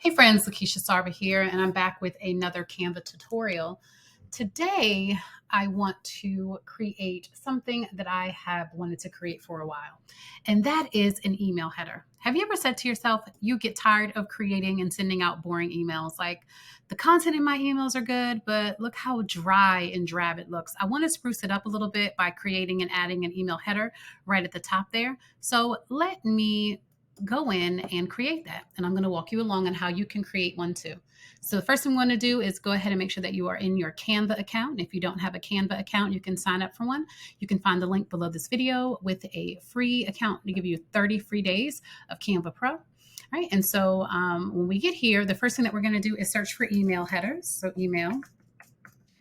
Hey friends, Lakeisha Sarva here, and I'm back with another Canva tutorial. Today, I want to create something that I have wanted to create for a while, and that is an email header. Have you ever said to yourself, you get tired of creating and sending out boring emails? Like, the content in my emails are good, but look how dry and drab it looks. I want to spruce it up a little bit by creating and adding an email header right at the top there. So let me go in and create that. And I'm going to walk you along on how you can create one too. So the first thing we want to do is go ahead and make sure that you are in your Canva account. And if you don't have a Canva account, you can sign up for one. You can find the link below this video with a free account to give you 30 free days of Canva Pro. All right. And so when we get here, the first thing that we're going to do is search for email headers. So email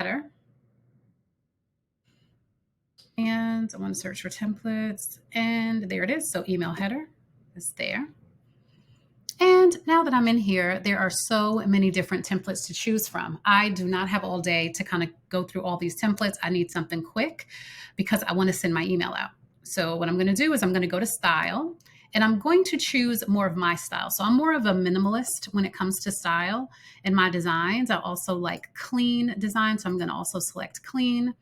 header. And I want to search for templates. And there it is. So email header is there. And now that I'm in here, there are so many different templates to choose from. I do not have all day to kind of go through all these templates. I need something quick because I want to send my email out. So what I'm going to do is I'm going to go to style and I'm going to choose more of my style. So I'm more of a minimalist when it comes to style and my designs. I also like clean design. So I'm going to also select clean.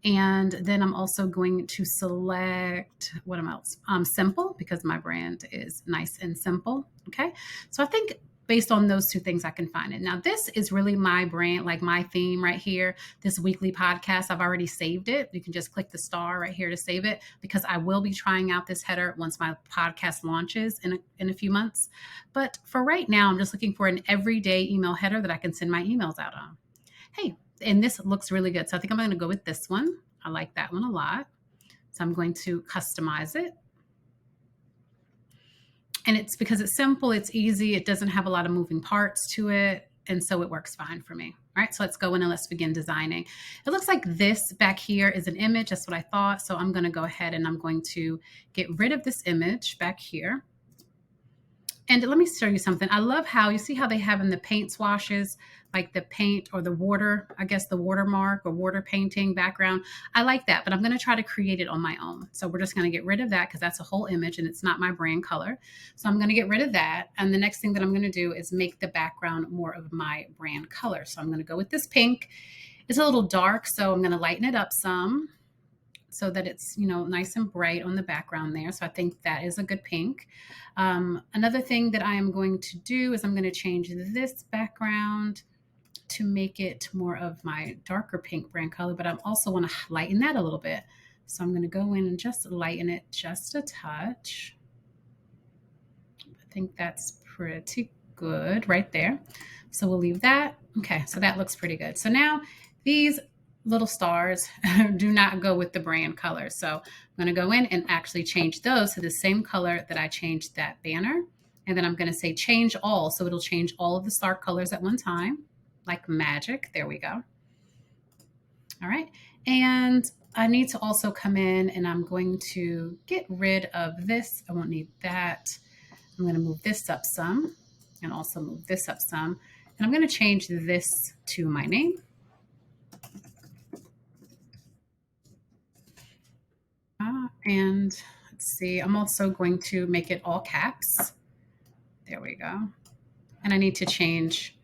And then I'm also going to select, what else? Simple, because my brand is nice and simple. Okay. So I think based on those two things, I can find it. Now, this is really my brand, like my theme right here, this weekly podcast. I've already saved it. You can just click the star right here to save it because I will be trying out this header once my podcast launches in a few months. But for right now, I'm just looking for an everyday email header that I can send my emails out on. Hey, and this looks really good. So I think I'm going to go with this one. I like that one a lot. So I'm going to customize it. And it's because it's simple, it's easy, it doesn't have a lot of moving parts to it. And so it works fine for me. All right, so let's go in and let's begin designing. It looks like this back here is an image. That's what I thought. So I'm going to go ahead and I'm going to get rid of this image back here. And let me show you something. I love how you see how they have in the paint swashes, like the paint or the water, I guess the watermark or water painting background. I like that, but I'm going to try to create it on my own. So we're just going to get rid of that because that's a whole image and it's not my brand color. So I'm going to get rid of that. And the next thing that I'm going to do is make the background more of my brand color. So I'm going to go with this pink. It's a little dark, so I'm going to lighten it up some so that it's, nice and bright on the background there. So I think that is a good pink. Another thing that I am going to do is I'm going to change this background to make it more of my darker pink brand color, but I also want to lighten that a little bit. So I'm going to go in and just lighten it just a touch. I think that's pretty good right there. So we'll leave that. Okay, so that looks pretty good. So now these little stars do not go with the brand color. So I'm going to go in and actually change those to the same color that I changed that banner. And then I'm going to say change all. So it'll change all of the star colors at one time, like magic. There we go. All right. And I need to also come in and I'm going to get rid of this. I won't need that. I'm going to move this up some and also move this up some. And I'm going to change this to my name. And let's see, I'm also going to make it all caps. There we go. And I need to change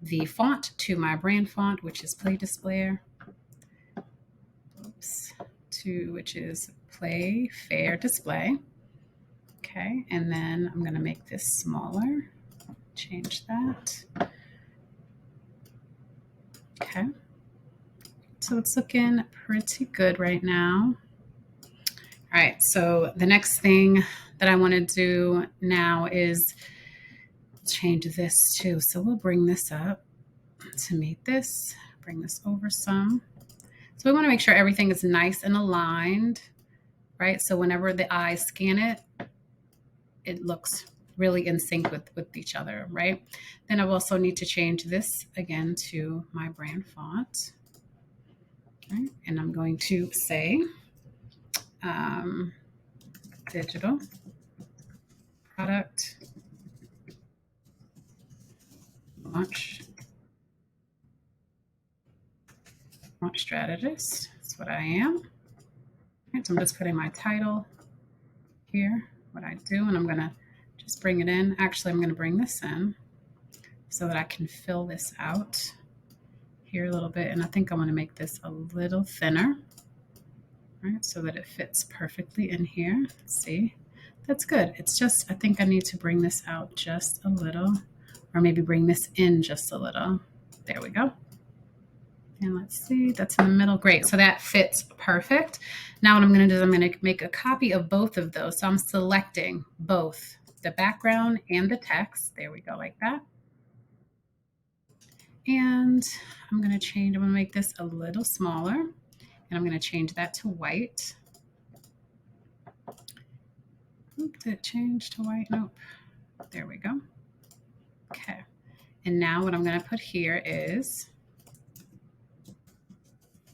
the font to my brand font, which is Play Displayer. Oops. Which is Play Fair Display. Okay, and then I'm going to make this smaller. Change that. Okay. So it's looking pretty good right now. All right, so the next thing that I want to do now is change this too. So we'll bring this up to meet this, bring this over some. So we want to make sure everything is nice and aligned, right? So whenever the eyes scan it, it looks really in sync with each other, right? Then I also need to change this again to my brand font. Right? And I'm going to say, digital product launch strategist. That's what I am. Right, so I'm just putting my title here, what I do, and I'm going to just bring it in. Actually, I'm going to bring this in. so that I can fill this out here a little bit. And I think I want to make this a little thinner, right, so that it fits perfectly in here. See, that's good. It's just, I think I need to bring this out just a little, or maybe bring this in just a little. There we go. And let's see, that's in the middle. Great. So that fits perfect. Now what I'm going to do is I'm going to make a copy of both of those. So I'm selecting both the background and the text. There we go, like that. And I'm going to change, I'm going to make this a little smaller, and I'm going to change that to white. Oop, did it change to white? Nope. There we go. Okay. And now what I'm going to put here is,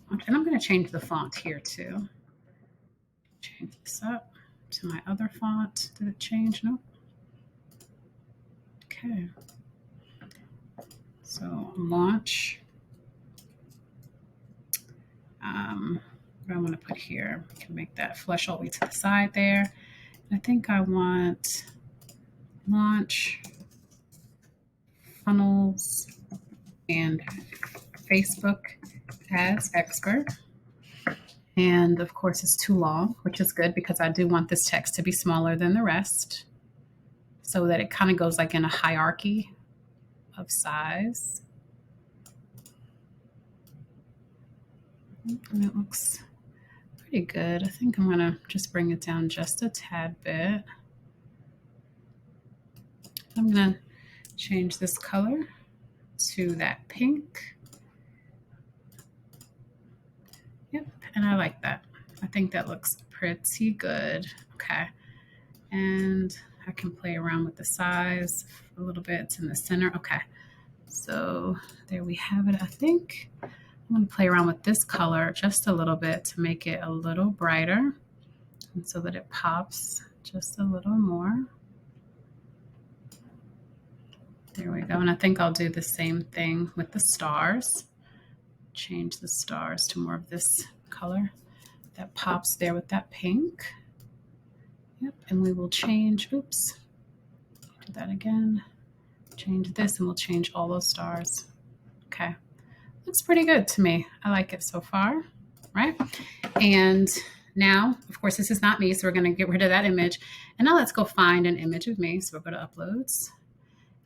and I'm going to change the font here too. Change this up to my other font. Did it change? Nope. Okay. So launch. What I want to put here, I can make that flush all the way to the side there. I think I want launch funnels and Facebook ads expert. And of course it's too long, which is good because I do want this text to be smaller than the rest so that it kind of goes like in a hierarchy of size. And it looks pretty good. I think I'm gonna just bring it down just a tad bit. I'm gonna change this color to that pink. Yep, and I like that. I think that looks pretty good. Okay, and I can play around with the size a little bit. It's in the center. Okay, so there we have it. I think I'm going to play around with this color just a little bit to make it a little brighter, and so that it pops just a little more. There we go. And I think I'll do the same thing with the stars. Change the stars to more of this color that pops there with that pink. Yep, and we will change, oops, do that again. Change this and we'll change all those stars. Okay, looks pretty good to me. I like it so far, right? And now, of course, this is not me, so we're gonna get rid of that image. And now let's go find an image of me. So we'll go to uploads.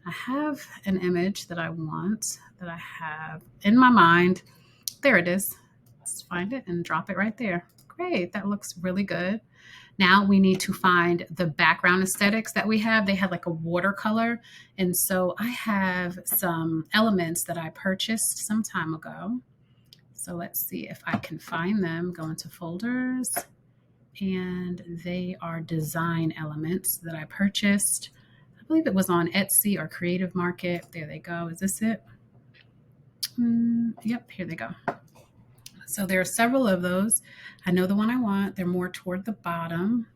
I have an image that I want, that I have in my mind. There it is. Let's find it and drop it right there. Great, that looks really good. Now we need to find the background aesthetics that we have. They have like a watercolor. And so I have some elements that I purchased some time ago. So let's see if I can find them. Go into folders, and they are design elements that I purchased. I believe it was on Etsy or Creative Market. There they go. Is this it? Yep, here they go. So there are several of those. I know the one I want. They're more toward the bottom.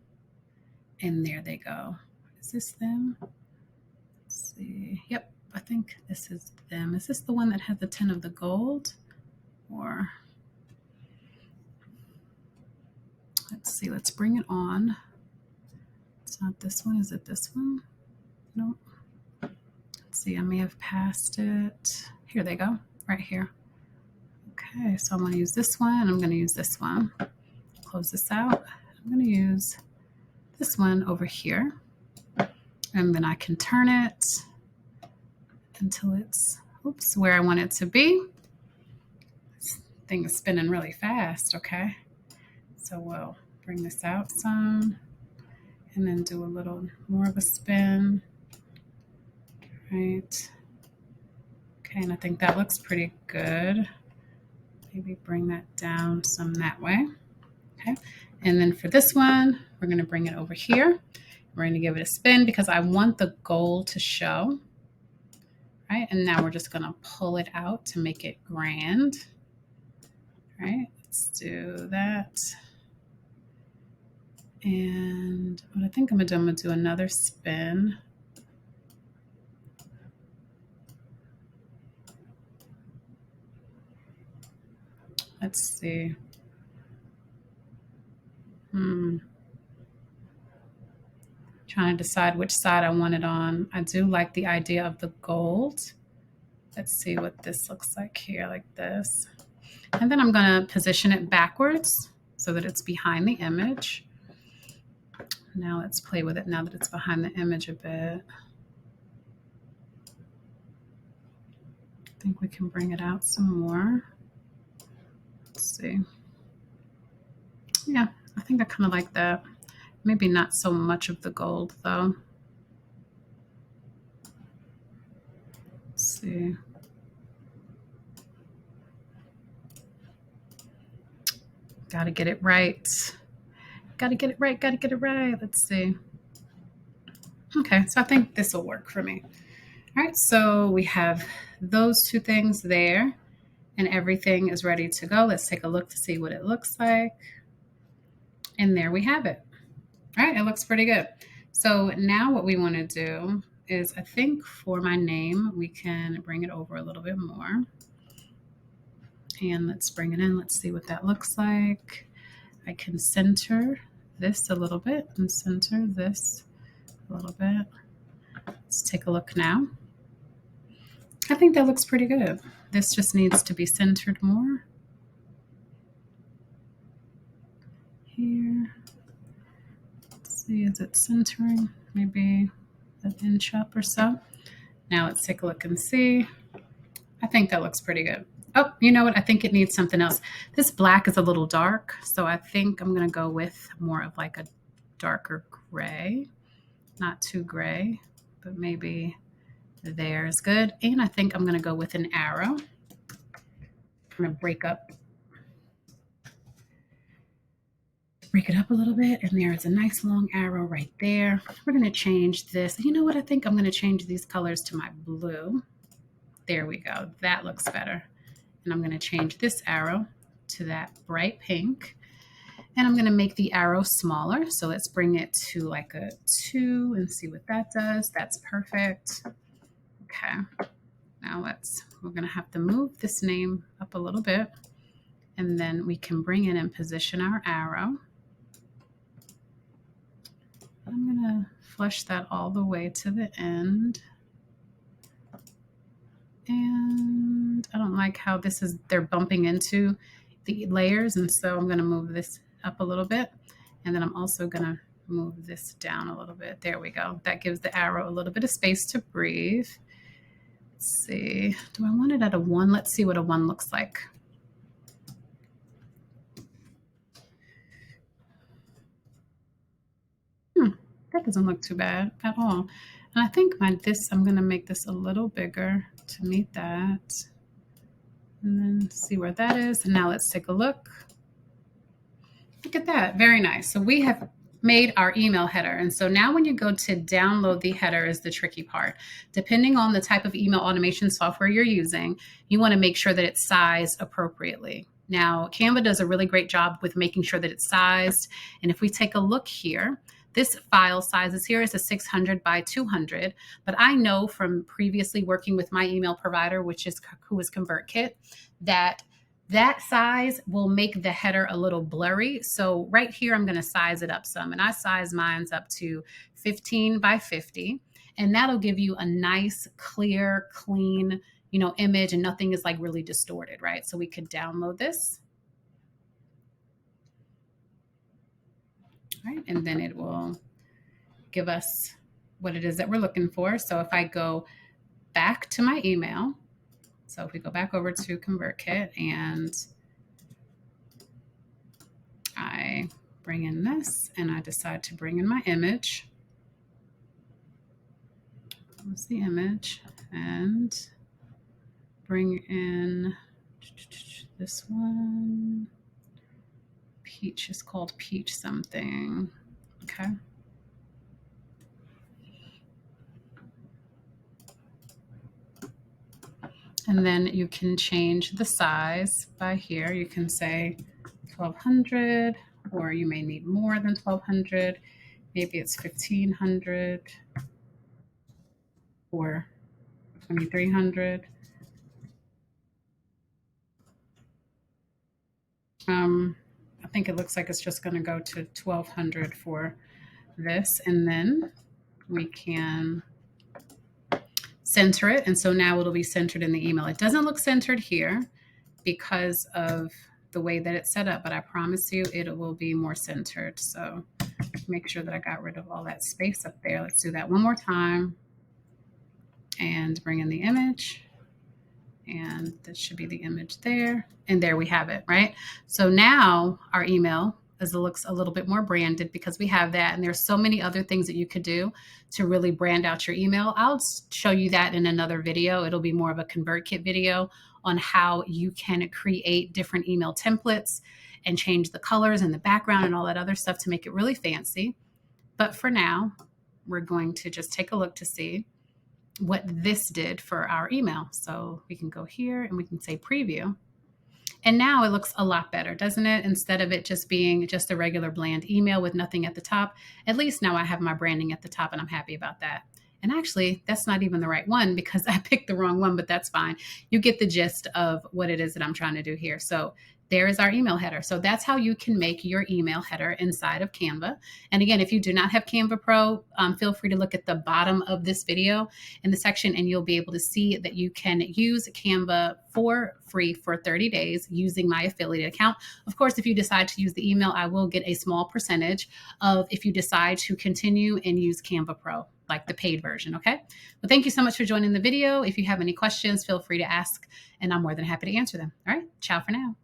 And there they go. Is this them? Let's see. Yep, I think this is them. Is this the one that has the 10 of the gold? Or let's see, let's bring it on. It's not this one. Is it this one? Nope. Let's see, I may have passed it. Here they go, right here. Okay, so I'm going to use this one, and I'm going to use this one. Close this out. I'm going to use this one over here, and then I can turn it until it's, oops, where I want it to be. This thing is spinning really fast, okay? So we'll bring this out some, and then do a little more of a spin, right? Okay, and I think that looks pretty good. Maybe bring that down some that way. Okay, and then for this one, we're going to bring it over here. We're going to give it a spin because I want the gold to show, right? And now we're just going to pull it out to make it grand, right? Let's do that. And what I think I'm going to do another spin. Let's see. Trying to decide which side I want it on. I do like the idea of the gold. Let's see what this looks like here, like this. And then I'm going to position it backwards so that it's behind the image. Now let's play with it now that it's behind the image a bit. I think we can bring it out some more. Let's see. Yeah, I think I kind of like that. Maybe not so much of the gold though. Let's see. Got to get it right. Got to get it right. Got to get it right. Let's see. Okay, so I think this will work for me. All right, so we have those two things there and everything is ready to go. Let's take a look to see what it looks like. And there we have it. All right, it looks pretty good. So now what we want to do is, I think for my name, we can bring it over a little bit more. And let's bring it in. Let's see what that looks like. I can center this a little bit and center this a little bit. Let's take a look now. I think that looks pretty good. This just needs to be centered more. Here. Let's see, is it centering? Maybe an inch up or so. Now let's take a look and see. I think that looks pretty good. Oh, you know what? I think it needs something else. This black is a little dark, so I think I'm going to go with more of like a darker gray. Not too gray, but maybe there is good. And I think I'm going to go with an arrow. I'm going to break it up a little bit, and there is a nice long arrow right there. We're going to change this. You know what? I think I'm going to change these colors to my blue. There we go. That looks better. And I'm going to change this arrow to that bright pink. And I'm going to make the arrow smaller. So let's bring it to like a 2 and see what that does. That's perfect. Okay. Now we're going to have to move this name up a little bit. And then we can bring in and position our arrow. I'm going to flush that all the way to the end. And I don't like how they're bumping into the layers. And so I'm going to move this up a little bit. And then I'm also going to move this down a little bit. There we go. That gives the arrow a little bit of space to breathe. Let's see. Do I want it at a 1? Let's see what a 1 looks like. That doesn't look too bad at all. And I think I'm going to make this a little bigger to meet that. And then see where that is. And now let's take a look. Look at that. Very nice. So we have made our email header. And so now when you go to download the header is the tricky part. Depending on the type of email automation software you're using, you want to make sure that it's sized appropriately. Now, Canva does a really great job with making sure that it's sized. And if we take a look here, this file sizes here is a 600 by 200, but I know from previously working with my email provider, who is ConvertKit, that size will make the header a little blurry. So right here, I'm going to size it up some, and I size mine's up to 15 by 50, and that'll give you a nice, clear, clean, image, and nothing is like really distorted, right? So we could download this. Right, and then it will give us what it is that we're looking for. So if I go back to my email, so if we go back over to ConvertKit and I bring in this and I decide to bring in my image, what's the image, and bring in this one. Peach is called Peach something. Okay. And then you can change the size by here. You can say 1200, or you may need more than 1200. Maybe it's 1500 or 2300. I think it looks like it's just going to go to 1200 for this. And then we can center it. And so now it'll be centered in the email. It doesn't look centered here because of the way that it's set up, but I promise you it will be more centered. So make sure that I got rid of all that space up there. Let's do that one more time and bring in the image. And this should be the image there. And there we have it, right? So now our email looks a little bit more branded because we have that. And there's so many other things that you could do to really brand out your email. I'll show you that in another video. It'll be more of a ConvertKit video on how you can create different email templates and change the colors and the background and all that other stuff to make it really fancy. But for now, we're going to just take a look to see what this did for our email. So we can go here and we can say preview. And now it looks a lot better, doesn't it? Instead of it just being just a regular bland email with nothing at the top, at least now I have my branding at the top and I'm happy about that. And actually, that's not even the right one because I picked the wrong one, but that's fine. You get the gist of what it is that I'm trying to do here. So there is our email header. So that's how you can make your email header inside of Canva. And again, if you do not have Canva Pro, feel free to look at the bottom of this video in the section and you'll be able to see that you can use Canva for free for 30 days using my affiliate account. Of course, if you decide to use the email, I will get a small percentage of if you decide to continue and use Canva Pro, like the paid version, okay? Well, thank you so much for joining the video. If you have any questions, feel free to ask and I'm more than happy to answer them. All right, ciao for now.